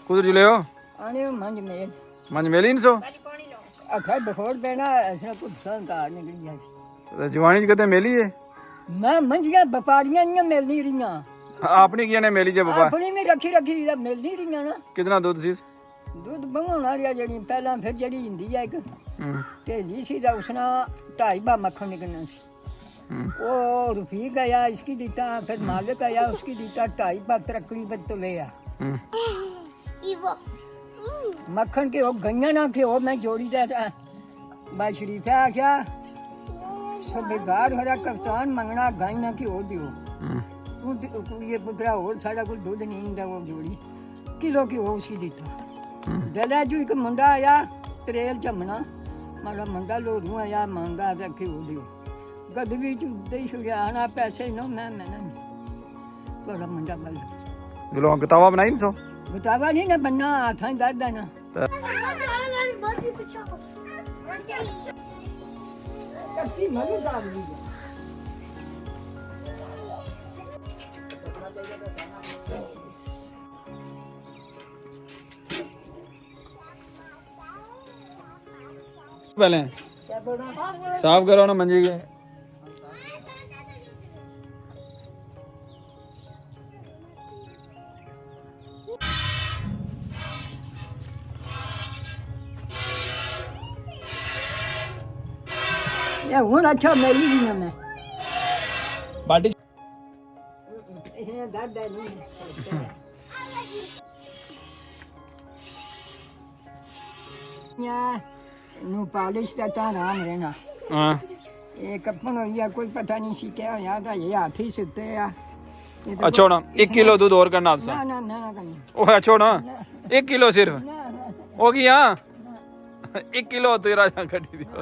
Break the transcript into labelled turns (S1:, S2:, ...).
S1: कुछ जिले हो
S2: आने मंज मेल
S1: मंज मेली नहीं सो
S2: अठा बखोर देना ऐसा कुछ संकार निकल गया सी
S1: जवानी च कदे मेली है
S2: मैं मंजियां व्यापारियां नहीं मिल नहीं रही
S1: आपनी किया ने मेली जे बाबा
S2: अपनी भी रखी मिल नहीं रही ना
S1: कितना दूध सी
S2: दूध बनाना रिया जड़ी पहला फिर जड़ी हिंदी है एक ढेली सी दा उसना 2.5 बा मक्खन निकलना सी वो रफीक आया इसकी दीता फिर मालिक आया उसकी दीता 2.5 बा तरकड़ी पर तो ले आ मक्खन के वो गैया ना के वो मैं जोड़ी दे भाई शरीफ आ क्या सबेदार हरा कप्तान मंगना गाय ना की हो दियो तू ये पुत्रा और साड़ा कोई दूध नहीं इंदा वो जोड़ी किलो की वो उसकी दीता दला जो एक मुंडा आया त्रेल जमना मारा मुंडा लोरू आया मांगा रखे हो दियो गदवी चुदे छुड़ाना पैसे नो मैं बड़ा मुंडा बल
S1: गलो गतावा बनाई नहीं सो
S2: बतावा नहीं ना बनना हाथा दर्द है ना कच्ची मरी दाब दी
S1: पहले साफ करो ना मंजी के
S2: ये हुन अच्छा मेरी भी मैं
S1: बाटी
S2: इसने दर्द है नहीं या नु पालिश का आराम रहना
S1: हां
S2: ये कपन होया कोई पता नहीं सी क्या यार था ये हाथी सुते या
S1: अच्छा ना 1 किलो दूध और करना
S2: ना ना ना ना करना
S1: ओ अच्छा ना 1 किलो सिर्फ
S2: ना ना
S1: हो गया 1 किलो तेरा कटी दियो